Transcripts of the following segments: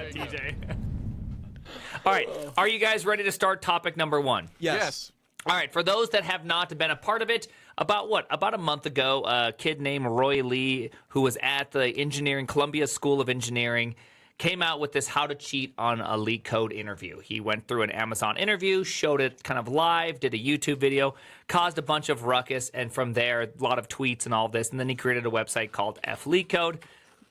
TJ. All right, are you guys ready to start topic number 1? Yes. All right, for those that have not been a part of it, about a month ago, a kid named Roy Lee, who was at the Columbia School of Engineering, came out with this how to cheat on a LeetCode interview. He went through an Amazon interview, showed it kind of live, did a YouTube video, caused a bunch of ruckus, and from there, a lot of tweets and all this, and then he created a website called LeetCode.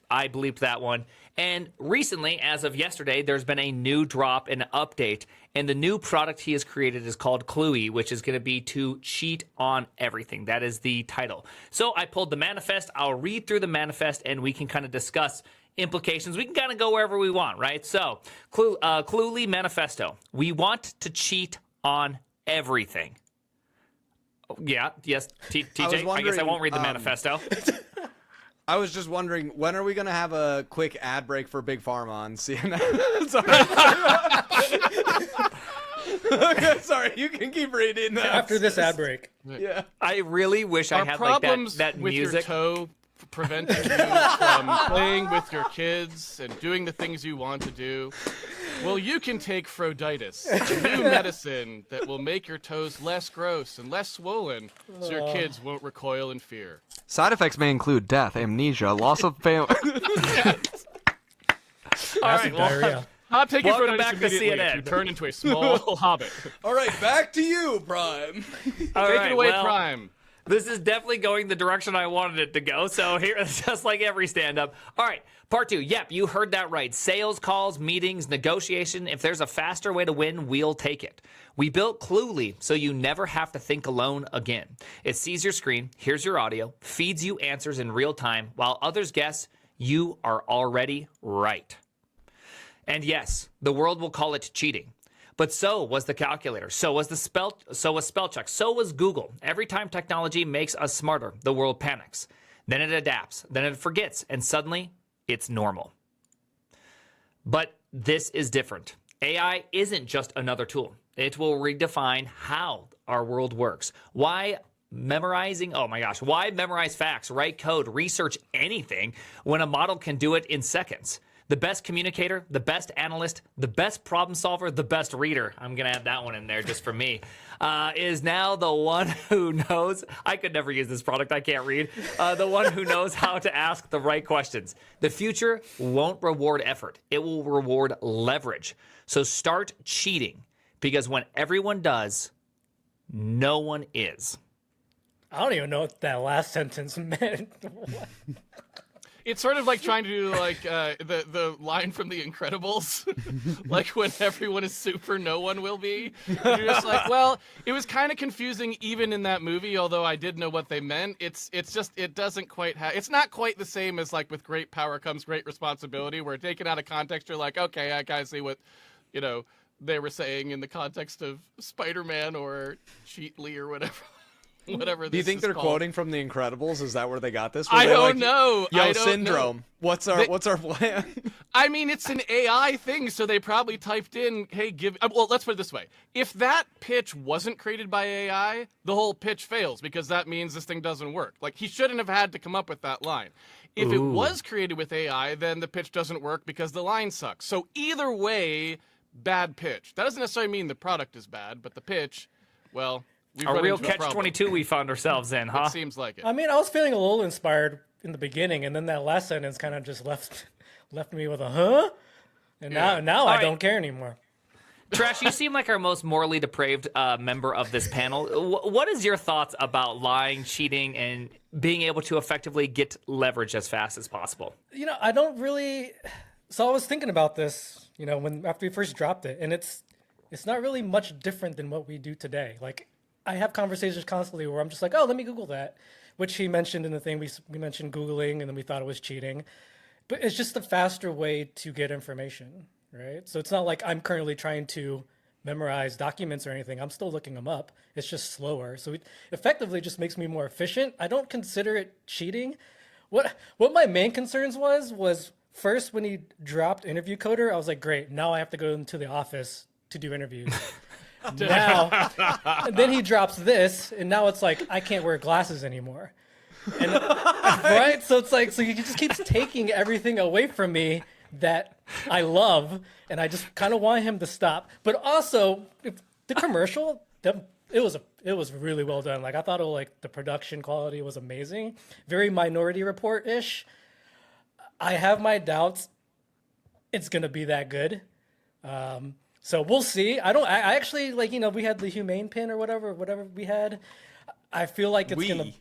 I bleeped that one. And recently, as of yesterday, there's been a new drop, an update, and the new product he has created is called Cluey, which is going to be to cheat on everything. That is the title. So I pulled the manifest. I'll read through the manifest, and we can kind of discuss implications. We can kind of go wherever we want, right? So, Cluey manifesto. We want to cheat on everything. Yeah, yes, TJ, I guess I won't read the manifesto. I was just wondering, when are we going to have a quick ad break for Big Pharma on CNN? Sorry. Sorry, you can keep reading that. After this ad break. Yeah. I really wish I had like that with music. Your toe preventing you from playing with your kids and doing the things you want to do. Well, you can take Froditis, a new medicine that will make your toes less gross and less swollen, so your kids won't recoil in fear. Side effects may include death, amnesia, loss of family. All right, diarrhea. Not taking Welcome Froditis back to immediately. CNN. You turn into a small hobbit. All right, back to you, Prime. All Take right, it away, well, Prime. This is definitely going the direction I wanted it to go. So here, just like every stand-up. All right, part 2. Yep, you heard that right. Sales calls, meetings, negotiation. If there's a faster way to win, we'll take it. We built Cluey so you never have to think alone again. It sees your screen, hears your audio, feeds you answers in real time, while others guess you are already right. And yes, the world will call it cheating. But so was the calculator, so was spellcheck, so was Google. Every time technology makes us smarter, the world panics. Then it adapts, then it forgets, and suddenly it's normal. But this is different. AI isn't just another tool. It will redefine how our world works. Why memorize facts, write code, research anything when a model can do it in seconds? The best communicator, the best analyst, the best problem solver, the best reader, I'm going to add that one in there just for me, is now the one who knows, I could never use this product, I can't read, the one who knows how to ask the right questions. The future won't reward effort. It will reward leverage. So start cheating, because when everyone does, no one is. I don't even know what that last sentence meant. It's sort of like trying to do like the line from The Incredibles, like when everyone is super, no one will be. And you're just like, well, it was kind of confusing even in that movie, although I did know what they meant. It's just it doesn't quite have. It's not quite the same as like with great power comes great responsibility, where taken out of context, you're like, okay, I kind of see what they were saying in the context of Spider-Man or Cheatly or whatever. Whatever. Do you think they're quoting from The Incredibles? Is that where they got this? I don't know. Yo, Syndrome. What's our plan? I mean, it's an AI thing, so they probably typed in, "Hey, give." Well, let's put it this way: if that pitch wasn't created by AI, the whole pitch fails because that means this thing doesn't work. Like he shouldn't have had to come up with that line. If it was created with AI, then the pitch doesn't work because the line sucks. So either way, bad pitch. That doesn't necessarily mean the product is bad, but the pitch, well. A real catch-22 we found ourselves in, huh? It seems like it. I mean, I was feeling a little inspired in the beginning, and then that last sentence kind of just left me with a huh? And now I don't care anymore. Trash, you seem like our most morally depraved member of this panel. What is your thoughts about lying, cheating, and being able to effectively get leverage as fast as possible? I don't really... So I was thinking about this, after we first dropped it, and it's not really much different than what we do today. Like, I have conversations constantly where I'm just like, oh, let me Google that, which he mentioned in the thing. We mentioned Googling, and then we thought it was cheating. But it's just a faster way to get information, right? So it's not like I'm currently trying to memorize documents or anything. I'm still looking them up. It's just slower. So it effectively just makes me more efficient. I don't consider it cheating. What my main concerns was first when he dropped Interview Coder, I was like, great, now I have to go into the office to do interviews. Now, and then he drops this, and now it's like I can't wear glasses anymore. And, right? So it's like, so he just keeps taking everything away from me that I love, and I just kind of want him to stop. But also, the commercial, it was really well done. Like I thought, the production quality was amazing, very Minority Report-ish. I have my doubts it's gonna be that good. So we'll see. I actually we had the humane pin or whatever we had. I feel like it's gonna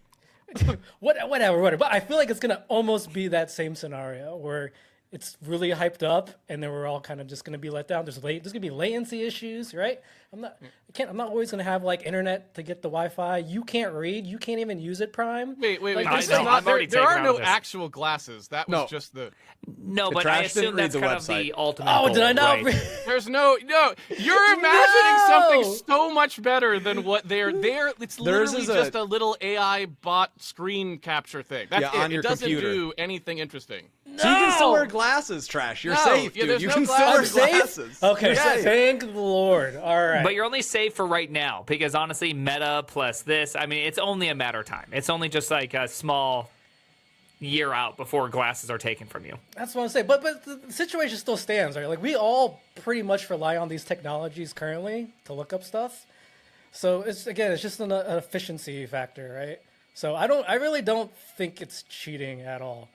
whatever. But I feel like it's gonna almost be that same scenario where it's really hyped up and then we're all kind of just gonna be let down. There's gonna be latency issues, right? I'm not always gonna have internet to get the Wi-Fi. You can't read. You can't even use it, Prime. Wait. I know, I've already There taken are out no of this. actual glasses. That was just the. No, but I trash didn't assume read that's the kind of website. the ultimate Oh, goal, did I not? right? There's no. You're imagining something so much better than what they're. It's Theirs literally is just a little AI bot screen capture thing. That's Yeah, it. on your It doesn't computer. do anything interesting. So you can still wear glasses, Trash. You're No, safe, yeah, dude. there's You no can glasses. still wear I'm safe? glasses. Okay, You're safe. thank the Lord. All right. But you're only safe for right now because honestly, Meta plus this, I mean, it's only a matter of time. It's only just like a small year out before glasses are taken from you. That's what I'm saying. But the situation still stands, right? Like we all pretty much rely on these technologies currently to look up stuff. So it's just an efficiency factor, right? So I really don't think it's cheating at all.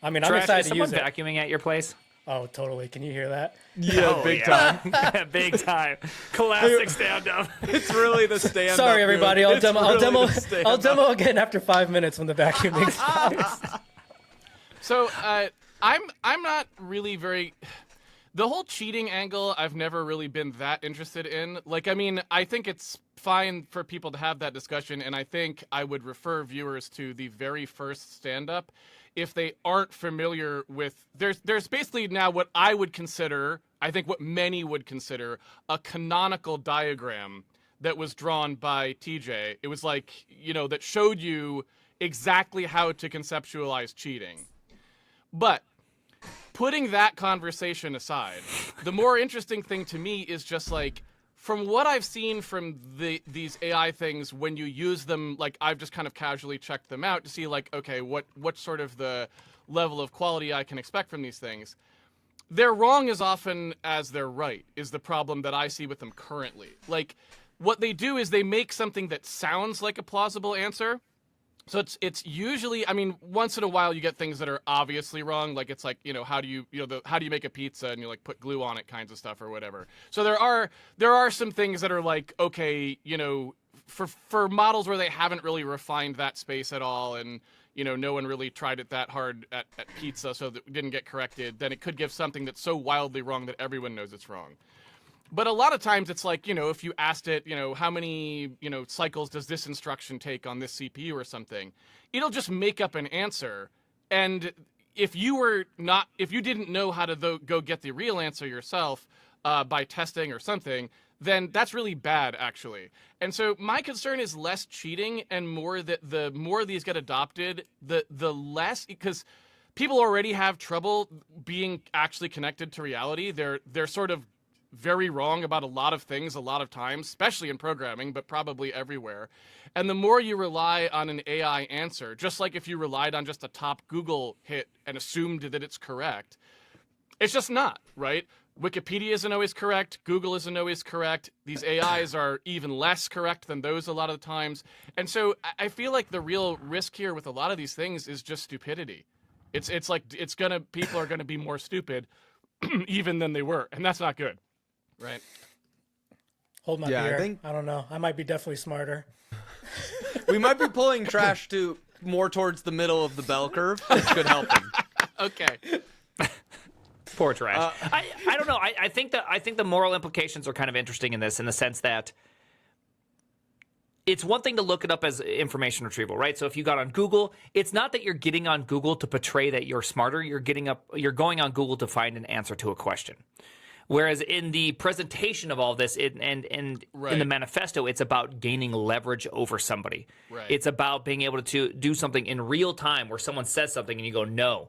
I mean, I'm Trash, excited is to someone use it. vacuuming at your place? Oh, totally. Can you hear that? Yeah, Oh, big yeah. time. Big time. Classic stand-up. It's really the stand-up. Sorry, everybody. dude. I'll It's demo. really I'll demo. the stand-up. I'll demo again after 5 minutes when the vacuuming stops. So I'm not really very. The whole cheating angle, I've never really been that interested in. Like, I mean, I think it's fine for people to have that discussion, and I think I would refer viewers to the very first stand-up if they aren't familiar with. There's basically now what I would consider, I think what many would consider, a canonical diagram that was drawn by TJ. It was like, that showed you exactly how to conceptualize cheating. But putting that conversation aside, the more interesting thing to me is just like, from what I've seen from these AI things, when you use them, like I've just kind of casually checked them out to see like, okay, what's sort of the level of quality I can expect from these things. They're wrong as often as they're right is the problem that I see with them currently. Like, what they do is they make something that sounds like a plausible answer. So it's usually, I mean, once in a while you get things that are obviously wrong, like it's like, how do you make a pizza and you like put glue on it kinds of stuff or whatever. So there are some things that are like, okay, for models where they haven't really refined that space at all and no one really tried it that hard at pizza so that it didn't get corrected, then it could give something that's so wildly wrong that everyone knows it's wrong. But a lot of times it's like, if you asked it, how many, cycles does this instruction take on this CPU or something, it'll just make up an answer. And if you didn't know how to go get the real answer yourself by testing or something, then that's really bad, actually. And so my concern is less cheating and more that the more these get adopted, the less, because people already have trouble being actually connected to reality. They're sort of very wrong about a lot of things a lot of times, especially in programming, but probably everywhere. And the more you rely on an AI answer, just like if you relied on just a top Google hit and assumed that it's correct, it's just not, right? Wikipedia isn't always correct. Google isn't always correct. These AIs are even less correct than those a lot of the times. And so I feel like the real risk here with a lot of these things is just stupidity. It's like people are gonna be more stupid even than they were, and that's not good. Right. Hold my Yeah, beer. I don't know. I might be definitely smarter. We might be pulling Trash to more towards the middle of the bell curve, which could help him. Okay. Poor Trash. I don't know. I think the moral implications are kind of interesting in this, in the sense that it's one thing to look it up as information retrieval, right? So if you got on Google, it's not that you're getting on Google to portray that you're smarter. You're going on Google to find an answer to a question. Whereas in the presentation of all this, and in the manifesto, it's about gaining leverage over somebody. Right. It's about being able to do something in real time where someone says something and you go, no,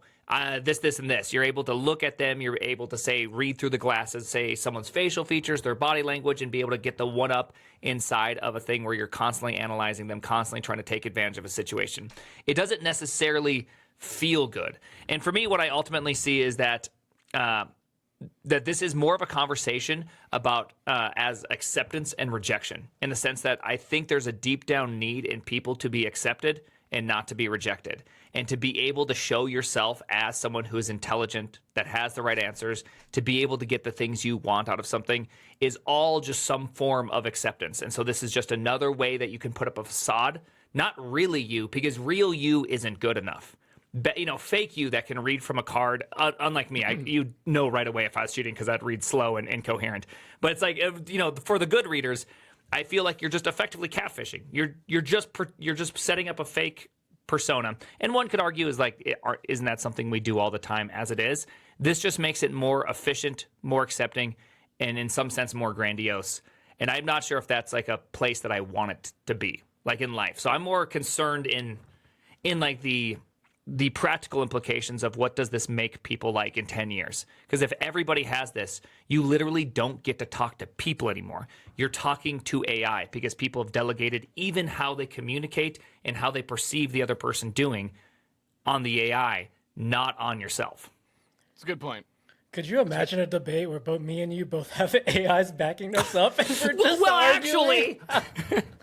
this, and this. You're able to look at them. You're able to read through the glasses, say someone's facial features, their body language, and be able to get the one-up inside of a thing where you're constantly analyzing them, constantly trying to take advantage of a situation. It doesn't necessarily feel good. And for me, what I ultimately see is that that this is more of a conversation about as acceptance and rejection, in the sense that I think there's a deep down need in people to be accepted and not to be rejected, and to be able to show yourself as someone who is intelligent, that has the right answers, to be able to get the things you want out of something is all just some form of acceptance. And so this is just another way that you can put up a facade, not really you, because real you isn't good enough. Fake you that can read from a card, unlike me, you know right away if I was cheating because I'd read slow and incoherent. But it's like, for the good readers, I feel like you're just effectively catfishing. You're just setting up a fake persona. And one could argue isn't that something we do all the time as it is? This just makes it more efficient, more accepting, and in some sense more grandiose. And I'm not sure if that's like a place that I want it to be, like in life. So I'm more concerned in like the practical implications of what does this make people like in 10 years? Because if everybody has this, you literally don't get to talk to people anymore. You're talking to AI because people have delegated even how they communicate and how they perceive the other person doing on the AI, not on yourself. It's a good point. Could you imagine a debate where both me and you both have AIs backing us up and we're just actually,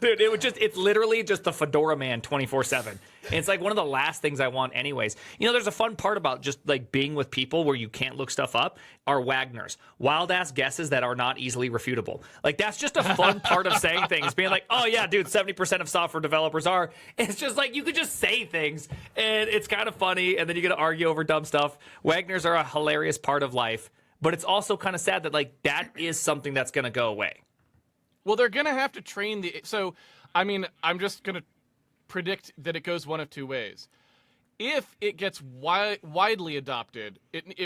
dude, it's literally just the Fedora man 24/7. And it's like one of the last things I want anyways. There's a fun part about just like being with people where you can't look stuff up are Wagners, wild ass guesses that are not easily refutable. Like that's just a fun part of saying things, being like, oh yeah, dude, 70% of software developers are. And it's just like, you could just say things and it's kind of funny. And then you get to argue over dumb stuff. Wagners are a hilarious part of life, but it's also kind of sad that like that is something that's going to go away. Well, they're going to have to train I'm just going to predict that it goes one of two ways. If it gets widely adopted,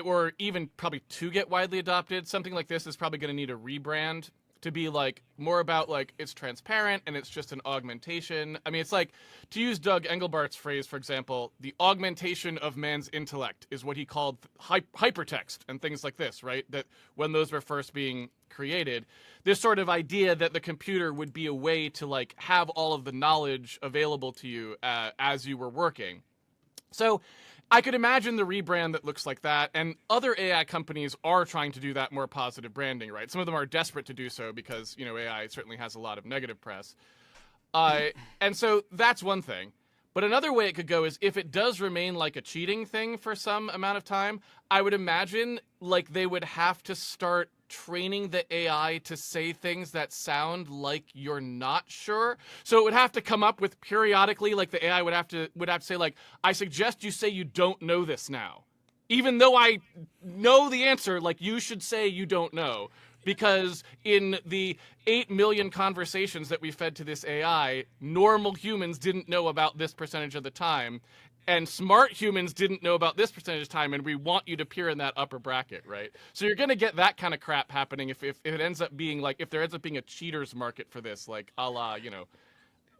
or even probably to get widely adopted, something like this is probably going to need a rebrand to be like more about like it's transparent and it's just an augmentation. I mean, it's like, to use Doug Engelbart's phrase, for example, the augmentation of man's intellect is what he called hypertext and things like this, right? That when those were first being created, this sort of idea that the computer would be a way to like have all of the knowledge available to you as you were working. So I could imagine the rebrand that looks like that, and other AI companies are trying to do that more positive branding, right? Some of them are desperate to do so because, AI certainly has a lot of negative press. And so that's one thing. But another way it could go is if it does remain like a cheating thing for some amount of time, I would imagine like they would have to start training the AI to say things that sound like you're not sure. So it would have to come up with periodically, like the AI would have to say like, I suggest you say you don't know this now. Even though I know the answer, like you should say you don't know. Because in the 8 million conversations that we fed to this AI, normal humans didn't know about this percentage of the time, and smart humans didn't know about this percentage of time, and we want you to appear in that upper bracket, right? So you're going to get that kind of crap happening if it ends up being like, if there ends up being a cheater's market for this, like a la,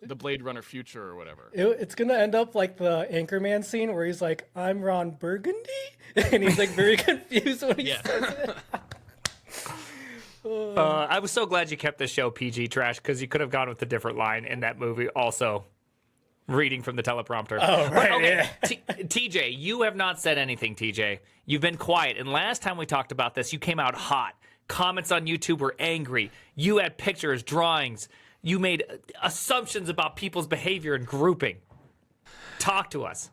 the Blade Runner future or whatever. It's going to end up like the Anchorman scene where he's like, I'm Ron Burgundy? And he's like very confused when he says it. I was so glad you kept the show PG trash because you could have gone with a different line in that movie also. Reading from the teleprompter. Oh, right. Okay. Yeah. TJ, you have not said anything, TJ. You've been quiet. And last time we talked about this, you came out hot. Comments on YouTube were angry. You had pictures, drawings. You made assumptions about people's behavior and grouping. Talk to us.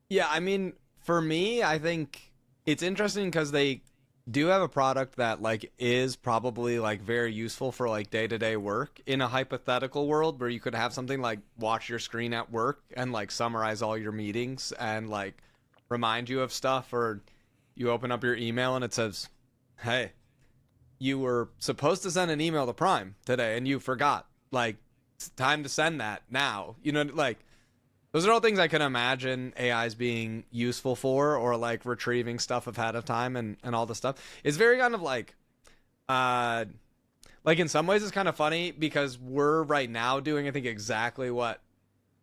Yeah, I mean, for me, I think it's interesting because they do have a product that like is probably like very useful for like day-to-day work in a hypothetical world where you could have something like watch your screen at work and like summarize all your meetings and like remind you of stuff, or you open up your email and it says, hey, you were supposed to send an email to Prime today and you forgot, like it's time to send that now, like those are all things I can imagine AIs being useful for, or like retrieving stuff ahead of time and all the stuff. It's very kind of like in some ways it's kind of funny because we're right now doing, I think, exactly what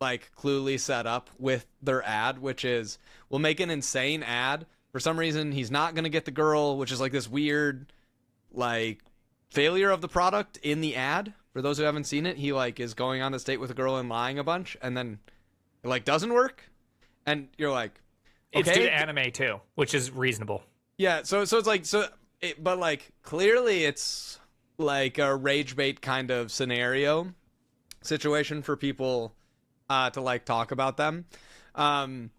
like Cluey set up with their ad, which is we'll make an insane ad. For some reason, he's not going to get the girl, which is like this weird like failure of the product in the ad. For those who haven't seen it, he like is going on this date with a girl and lying a bunch, and then it like doesn't work, and you're like, okay. It's due to anime too, which is reasonable. Yeah, so it's like but like clearly it's like a rage bait kind of scenario situation for people to like talk about them. And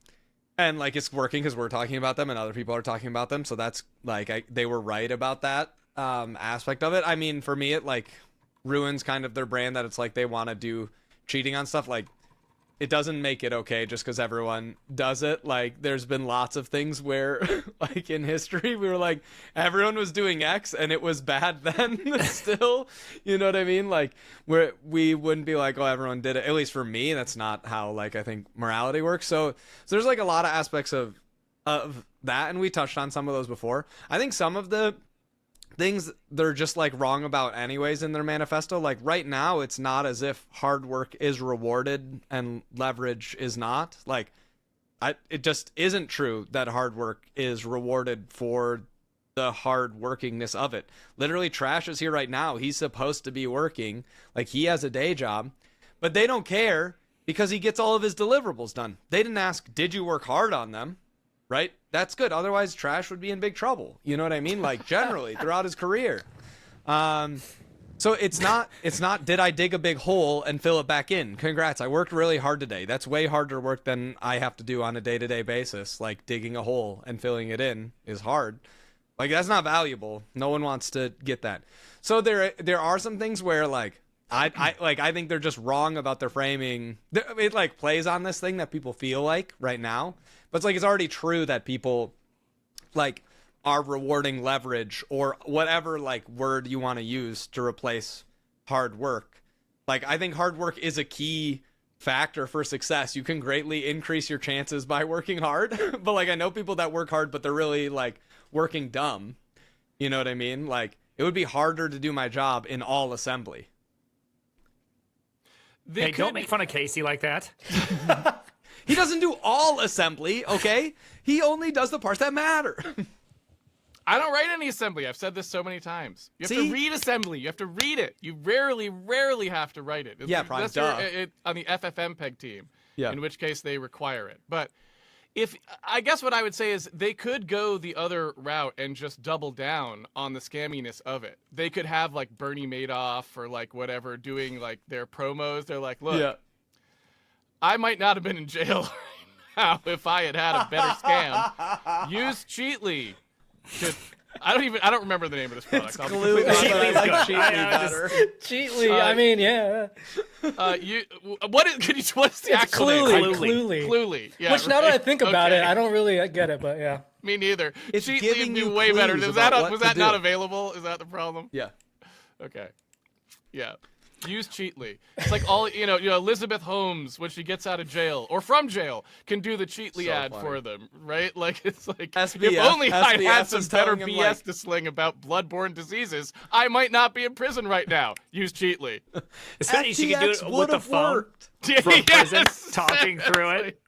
like it's working because we're talking about them and other people are talking about them, so that's like they were right about that aspect of it. I mean, for me it like ruins kind of their brand that it's like they want to do cheating on stuff. Like it doesn't make it okay just because everyone does it. Like there's been lots of things where like in history we were like everyone was doing X and it was bad then still, you know what I mean? Like we wouldn't be like, oh, everyone did it. At least for me, that's not how like I think morality works. So there's like a lot of aspects of that, and we touched on some of those before. I think some of the things they're just like wrong about anyways in their manifesto. Like right now it's not as if hard work is rewarded and leverage is not. Like it just isn't true that hard work is rewarded for the hard workingness of it. Literally Trash is here right now. He's supposed to be working, like he has a day job, but they don't care because he gets all of his deliverables done. They didn't ask, did you work hard on them? Right? That's good. Otherwise, Trash would be in big trouble. You know what I mean? Like generally throughout his career. So it's not, did I dig a big hole and fill it back in? Congrats. I worked really hard today. That's way harder work than I have to do on a day-to-day basis. Like digging a hole and filling it in is hard. Like that's not valuable. No one wants to get that. So there are some things where like, I think they're just wrong about their framing. It like plays on this thing that people feel like right now, but it's like it's already true that people like are rewarding leverage or whatever like word you want to use to replace hard work. Like I think hard work is a key factor for success. You can greatly increase your chances by working hard, but like I know people that work hard but they're really like working dumb. You know what I mean? Like it would be harder to do my job in all assembly. Hey, don't make fun of Casey like that. He doesn't do all assembly, okay? He only does the parts that matter. I don't write any assembly. I've said this so many times. You have to read assembly. You have to read it. You rarely have to write it. Yeah, probably. On the FFmpeg team, yeah. In which case they require it. But I guess what I would say is they could go the other route and just double down on the scamminess of it. They could have like Bernie Madoff or like whatever doing like their promos. They're like, look, I might not have been in jail right now if I had had a better scam. Use Cheatly. I don't remember the name of this product. It's Cluey. Cheatly's like good. Cheatly better. Cheatly, I mean, yeah. What's the actual name? Cluey. Yeah. Which now that I think about it, I don't really get it, but yeah. Me neither. It's Cheatly giving would be you way better. clues Was that about what to not do. available? Is that the problem? Yeah. Okay. Yeah. Use Cheatly. It's like all Elizabeth Holmes when she gets out of jail or from jail can do the Cheatly ad funny. for them, right? Like it's like SBF, if only I SBF had some is better telling him, BS like- to sling about bloodborne diseases, I might not be in prison right now. Use Cheatly. Especially she can do it FTX with the would've phone worked. from prison, Yes, talking through it.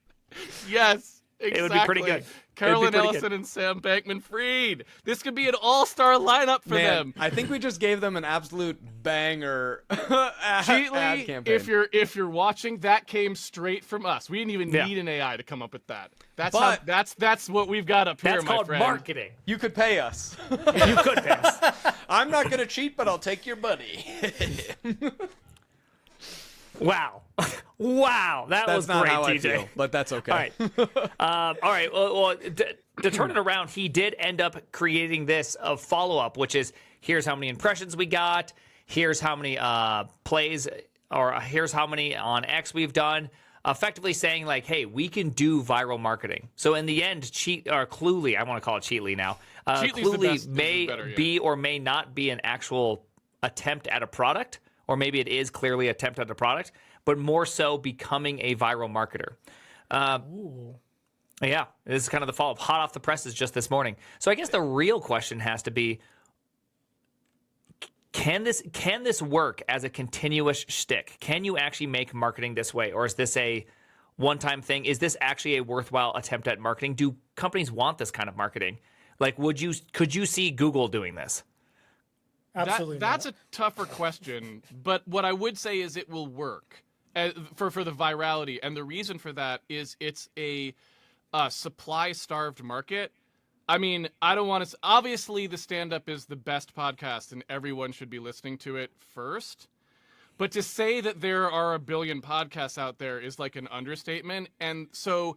Yes, exactly. It would be pretty good. Carolyn pretty Ellison good. and Sam Bankman-Fried. This could be an all-star lineup for them. I think we just gave them an absolute banger ad Cheatly, campaign. if you're watching, that came straight from us. We didn't even need an AI to come up with that. That's what we've got up here, That's my called friend. marketing. You could pay us. You could pass. I'm not going to cheat, but I'll take your money. Wow. Wow. That That's was not great, how I TJ. feel, but that's okay. All right. Well, to turn it around, he did end up creating this of follow-up, which is here's how many impressions we got, here's how many plays, or here's how many on X we've done, effectively saying like, hey, we can do viral marketing. So in the end, Cluey, I want to call it Cheatly now, Cluey may be or may not be an actual attempt at a product, or maybe it is clearly attempt at a product, but more so becoming a viral marketer. Yeah, this is kind of the follow-up. Hot off the presses just this morning. So I guess the real question has to be, can this work as a continuous shtick? Can you actually make marketing this way? Or is this a one-time thing? Is this actually a worthwhile attempt at marketing? Do companies want this kind of marketing? Like, could you see Google doing this? Absolutely. That's a tougher question, but what I would say is it will work for the virality, and the reason for that is it's a supply-starved market. I mean, I don't want to. Obviously, the stand up is the best podcast, and everyone should be listening to it first. But to say that there are a billion podcasts out there is like an understatement. And so,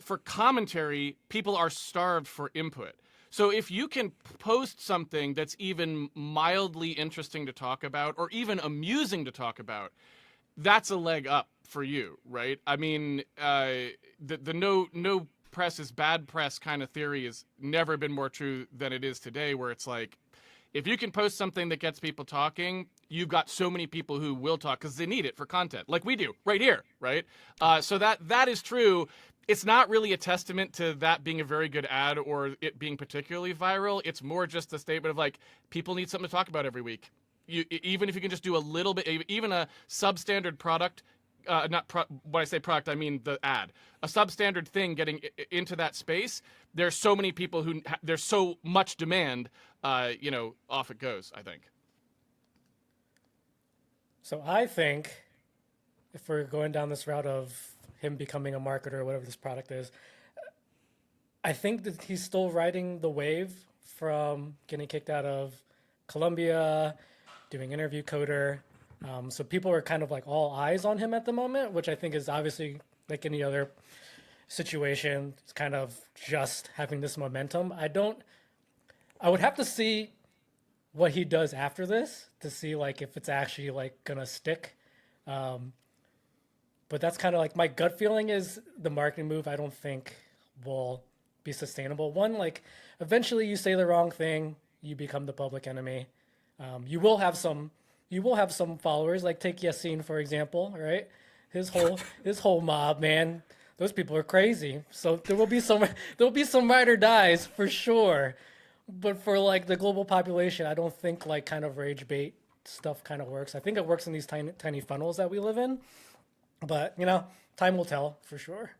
for commentary, people are starved for input. So if you can post something that's even mildly interesting to talk about, or even amusing to talk about, that's a leg up for you, right? I mean, the no press is bad press kind of theory has never been more true than it is today, where it's like, if you can post something that gets people talking, you've got so many people who will talk because they need it for content, like we do right here, right? So that is true. It's not really a testament to that being a very good ad or it being particularly viral. It's more just a statement of like, people need something to talk about every week. Even if you can just do a little bit, even a substandard product, when I say product, I mean the ad. A substandard thing getting into that space, there's so many people there's so much demand, off it goes, I think. So I think if we're going down this route of him becoming a marketer or whatever this product is, I think that he's still riding the wave from getting kicked out of Columbia, doing interview coder. So people are kind of like all eyes on him at the moment, which I think is obviously like any other situation. It's kind of just having this momentum. I would have to see what he does after this to see like if it's actually like gonna stick. But that's kind of like my gut feeling is the marketing move I don't think will be sustainable. One, like eventually you say the wrong thing, you become the public enemy. You will have some followers, like take Yassine for example, right? His whole mob, man. Those people are crazy. So there will be some ride or dies for sure. But for like the global population, I don't think like kind of rage bait stuff kind of works. I think it works in these tiny funnels that we live in. But, time will tell for sure.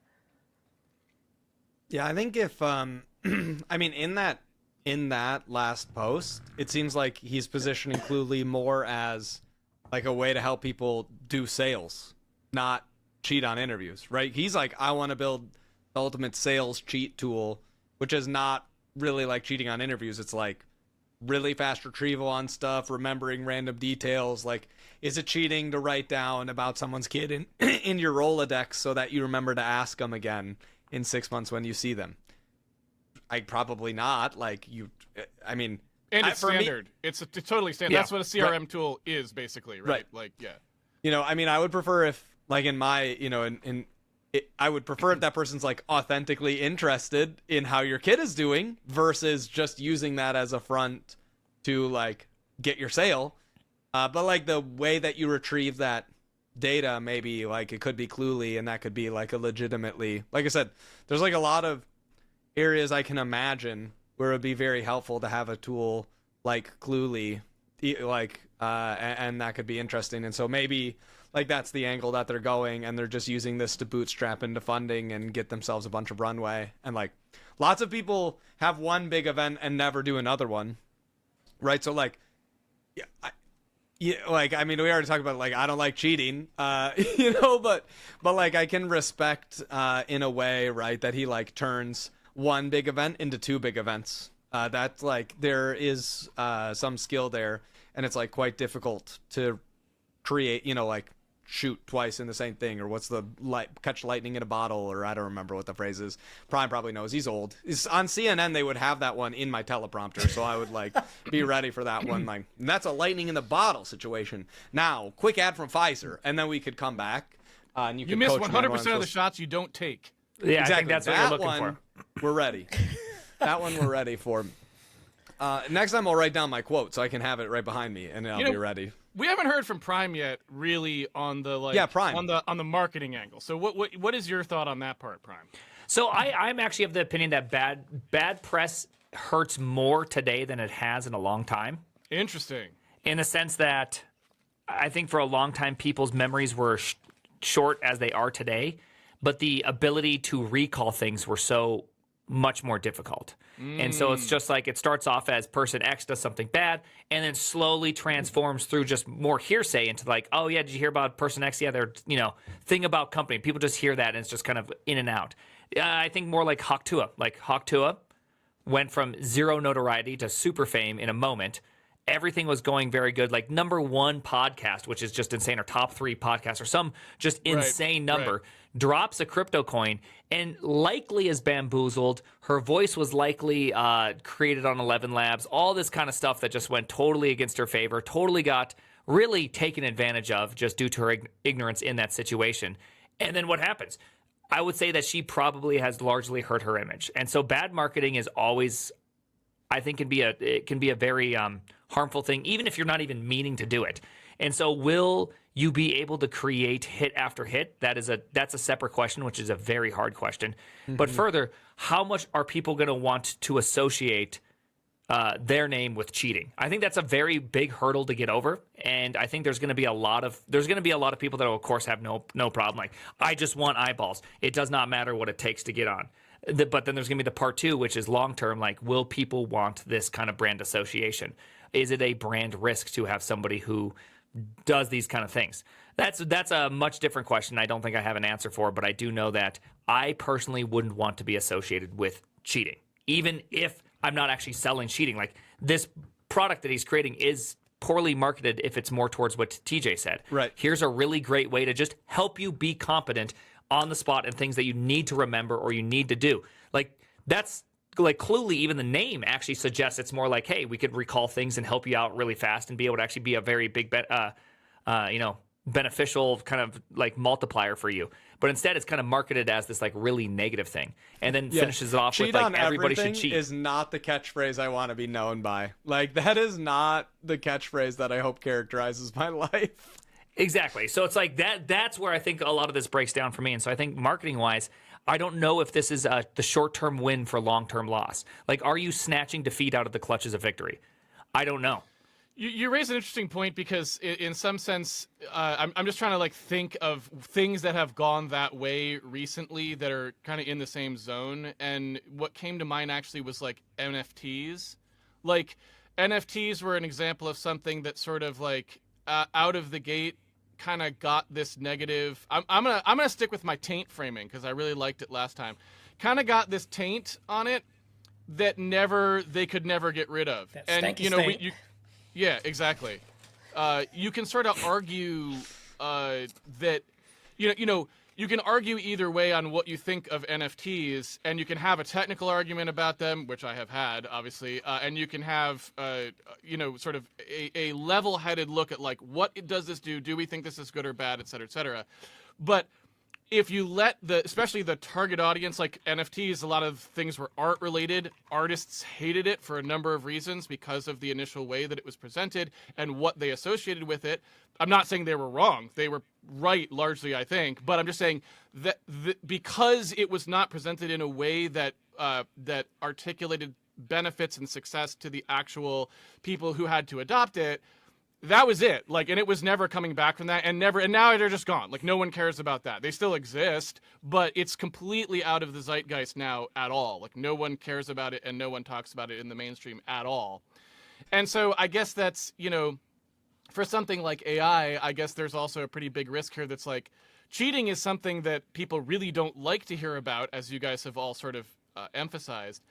Yeah, I think if I mean in that last post, it seems like he's positioning Cluey more as like a way to help people do sales, not cheat on interviews, right? He's like, I want to build the ultimate sales cheat tool, which is not really like cheating on interviews. It's like really fast retrieval on stuff, remembering random details. Like, is it cheating to write down about someone's kid in your Rolodex so that you remember to ask them again in 6 months when you see them? Probably not. Like and it's standard. It's totally standard. Yeah, that's what a CRM tool is basically, right? Like, yeah. I would prefer if like in my, I would prefer if that person's like authentically interested in how your kid is doing versus just using that as a front to like get your sale. But like the way that you retrieve that data, maybe like it could be Cluey and that could be like a legitimately, like I said, there's like a lot of areas I can imagine where it would be very helpful to have a tool like Cluey, and that could be interesting. And so maybe like that's the angle that they're going, and they're just using this to bootstrap into funding and get themselves a bunch of runway. And like lots of people have one big event and never do another one, right? So like, we already talked about like I don't like cheating, but like I can respect in a way, right, that he like turns one big event into two big events. That's like there is some skill there, and it's like quite difficult to create, like shoot twice in the same thing, or what's the catch lightning in a bottle, or I don't remember what the phrase is. Prime probably knows, he's old. On CNN they would have that one in my teleprompter, so I would like be ready for that one. Like, that's a lightning in the bottle situation. Now quick ad from Pfizer, and then we could come back, and you miss coach 100% of the shots you don't take. Yeah, exactly. I think that's what you're looking for. We're ready. That one we're ready for. Next time I'll write down my quote so I can have it right behind me, and I'll be ready. We haven't heard from Prime yet, really, on the Prime on the marketing angle. So what is your thought on that part, Prime? So I'm actually of the opinion that bad press hurts more today than it has in a long time. Interesting. In the sense that I think for a long time people's memories were short as they are today, but the ability to recall things were so much more difficult. And so it's just like it starts off as person X does something bad and then slowly transforms through just more hearsay into like, oh yeah, did you hear about person X? Yeah, they're, thing about company. People just hear that and it's just kind of in and out. I think more like Hawk Tua. Like Hawk Tua went from zero notoriety to super fame in a moment. Everything was going very good, like #1 podcast, which is just insane, or top 3 podcasts, or some just insane number, drops a crypto coin and likely is bamboozled. Her voice was likely created on 11 Labs, all this kind of stuff that just went totally against her favor, totally got really taken advantage of just due to her ignorance in that situation. And then what happens? I would say that she probably has largely hurt her image. And so bad marketing is always, I think, it can be a very harmful thing, even if you're not even meaning to do it. And so will you be able to create hit after hit? That's a separate question, which is a very hard question. But further, how much are people going to want to associate their name with cheating? I think that's a very big hurdle to get over, and I think there's going to be a lot of people that will, of course, have no problem. Like, I just want eyeballs. It does not matter what it takes to get on. But then there's going to be the part 2, which is long term. Like, will people want this kind of brand association? Is it a brand risk to have somebody who does these kind of things? That's a much different question. I don't think I have an answer for, but I do know that I personally wouldn't want to be associated with cheating, even if I'm not actually selling cheating. Like, this product that he's creating is poorly marketed if it's more towards what TJ said. Right. Here's a really great way to just help you be competent on the spot and things that you need to remember or you need to do. Like, that's like Cluey, even the name actually suggests it's more like, hey, we could recall things and help you out really fast and be able to actually be a very big, beneficial kind of like multiplier for you. But instead, it's kind of marketed as this like really negative thing, and then finishes it off with like everybody should cheat. Is not the catchphrase I want to be known by. Like, that is not the catchphrase that I hope characterizes my life. Exactly. So it's like that's where I think a lot of this breaks down for me. And so I think marketing wise, I don't know if this is the short-term win for long-term loss. Like, are you snatching defeat out of the clutches of victory? I don't know. You raise an interesting point, because in some sense, I'm just trying to like think of things that have gone that way recently that are kind of in the same zone. And what came to mind actually was like NFTs. Like, NFTs were an example of something that sort of like out of the gate kind of got this negative. I'm gonna stick with my taint framing because I really liked it last time. Kind of got this taint on it that they could never get rid of. That and stanky you know, stain. yeah, exactly. You can sort of argue that you can argue either way on what you think of NFTs, and you can have a technical argument about them, which I have had, obviously, and you can have, sort of a level-headed look at, like, what does this do? Do we think this is good or bad, et cetera, et cetera. But if you let especially the target audience, like NFTs, a lot of things were art-related. Artists hated it for a number of reasons because of the initial way that it was presented and what they associated with it. I'm not saying they were wrong. They were right, largely, I think. But I'm just saying that because it was not presented in a way that that articulated benefits and success to the actual people who had to adopt it, that was it. Like, and it was never coming back from that, and now they're just gone. Like, no one cares about that. They still exist, but it's completely out of the zeitgeist now at all. Like, no one cares about it, and no one talks about it in the mainstream at all. And so I guess that's, for something like AI, I guess there's also a pretty big risk here that's like, cheating is something that people really don't like to hear about, as you guys have all sort of emphasized.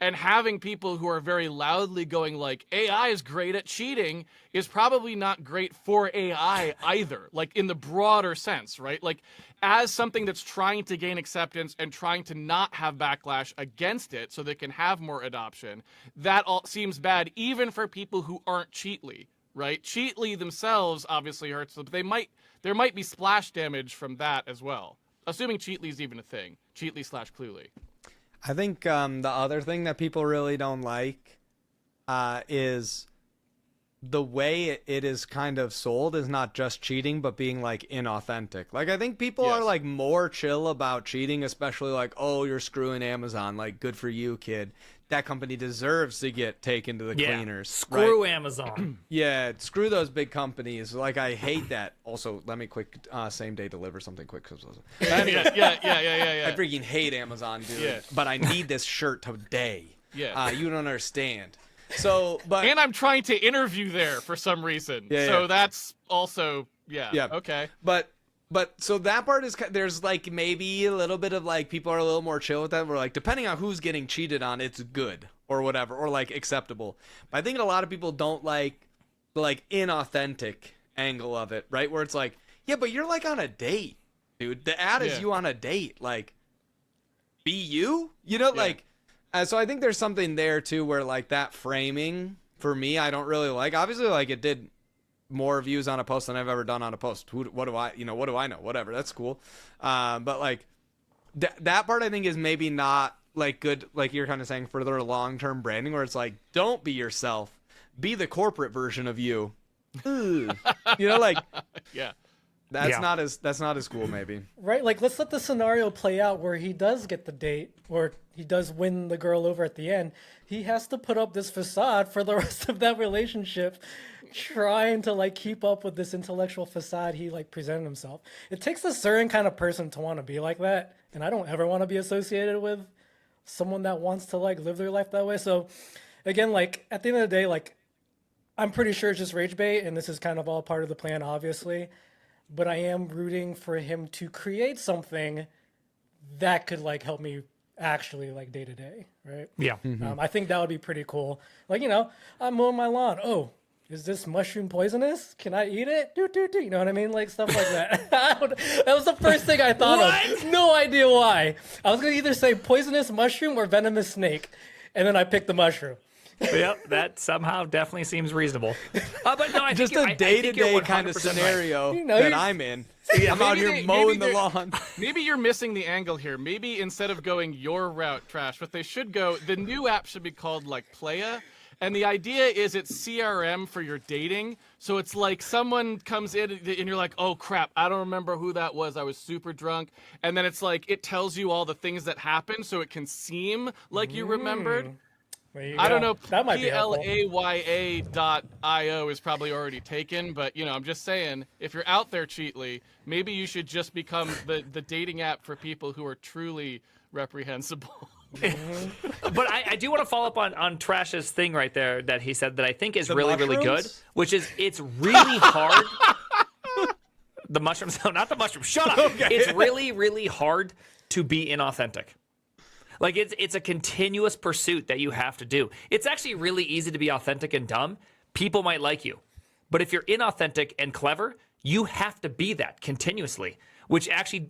And having people who are very loudly going like, AI is great at cheating, is probably not great for AI either, like in the broader sense, right? Like, as something that's trying to gain acceptance and trying to not have backlash against it so they can have more adoption, that all seems bad even for people who aren't Cheatly, right? Cheatly themselves obviously hurts them, but there might be splash damage from that as well. Assuming Cheatly's even a thing. Cheatly/Cluey. I think the other thing that people really don't like is the way it is kind of sold is not just cheating, but being like inauthentic. Like, I think people are like more chill about cheating, especially like, oh, you're screwing Amazon. Like, good for you, kid. That company deserves to get taken to the cleaners. Screw right? Amazon. Yeah, screw those big companies. Like, I hate that. Also, let me quick same day deliver something quick. Yeah. I freaking hate Amazon, dude. Yeah. But I need this shirt today. Yeah. You don't understand. So, but And I'm trying to interview there for some reason. So that's also, okay. But so that part is, there's like maybe a little bit of like people are a little more chill with that. We're like, depending on who's getting cheated on, it's good or whatever, or like acceptable. But I think a lot of people don't like the like inauthentic angle of it, right? Where it's like, yeah, but you're like on a date, dude. The ad is Yeah. you on a date. Like, be you, you know, like. So I think there's something there too, where like that framing for me, I don't really like. Obviously, like it did more views on a post than I've ever done on a post. What do I, what do I know? Whatever, that's cool. But like that part, I think is maybe not like good. Like you're kind of saying for their long-term branding, where it's like, don't be yourself, be the corporate version of you. Ugh. Like Yeah. that's not as cool, maybe. Right? Like, let's let the scenario play out where he does get the date or he does win the girl over at the end. He has to put up this facade for the rest of that relationship, trying to like keep up with this intellectual facade he like presented himself. It takes a certain kind of person to want to be like that. And I don't ever want to be associated with someone that wants to like live their life that way. So again, like at the end of the day, like I'm pretty sure it's just rage bait and this is kind of all part of the plan, obviously. But I am rooting for him to create something that could like help me actually like day to day, right? Yeah. I think that would be pretty cool. Like, I'm mowing my lawn. Oh, is this mushroom poisonous? Can I eat it? Do. You know what I mean? Like stuff like that. That was the first thing I thought of. No idea why. I was going to either say poisonous mushroom or venomous snake. And then I picked the mushroom. Yep, that somehow definitely seems reasonable. But no, I Just think a I think you're day-to-day kind of 100% right. scenario You know, that you're- I'm in. I'm out here maybe mowing the they're- lawn. Maybe you're missing the angle here. Maybe instead of going your route, Trash, what they should go, the new app should be called like Playa. And the idea is it's CRM for your dating. So it's like someone comes in and you're like, oh crap, I don't remember who that was. I was super drunk. And then it's like, it tells you all the things that happened so it can seem like you remembered. There you I don't go. know. That might be helpful. PLAYA.io is probably already taken, but I'm just saying, if you're out there, Cheatly, maybe you should just become the dating app for people who are truly reprehensible. But I do want to follow up on Trash's thing right there that he said that I think is The really, really good, mushrooms? which is it's really hard. The mushrooms, no, not the mushrooms. Shut up. Okay. It's really, really hard to be inauthentic. Like it's a continuous pursuit that you have to do. It's actually really easy to be authentic and dumb. People might like you. But if you're inauthentic and clever, you have to be that continuously, which actually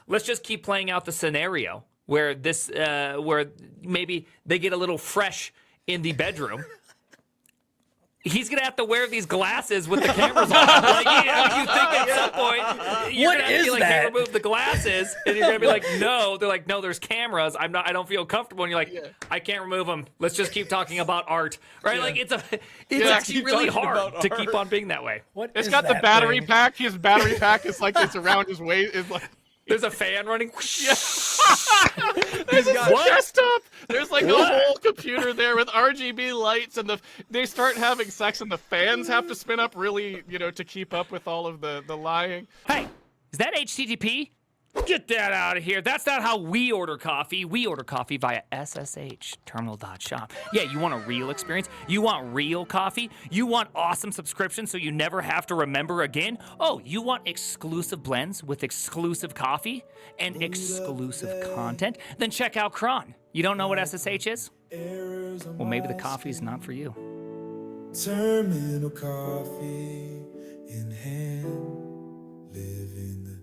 let's just keep playing out the scenario where where maybe they get a little fresh in the bedroom. He's gonna have to wear these glasses with the cameras on. Like you think at some point you're What gonna have to is be like, that? hey, remove the glasses, and you're gonna be like, no. They're like, no, there's cameras. I don't feel comfortable. And you're like, I can't remove them. Let's just keep talking about art, right? Like it's actually keep really talking hard about to art. keep on being that way. What It's is got the that battery thing? pack. His battery pack is like it's around his waist. It's like There's a fan running. there's a What? desktop. There's like a whole computer there with RGB lights, and they start having sex, and the fans have to spin up really, to keep up with all of the lying. Hey, is that HTTP? Get that out of here. That's not how we order coffee. We order coffee via SSH terminal.shop. Yeah, you want a real experience? You want real coffee? You want awesome subscriptions so you never have to remember again? Oh, you want exclusive blends with exclusive coffee and exclusive content? Then check out Cron. You don't know what SSH is? Well, maybe the coffee's not for you. Terminal coffee in hand, live in the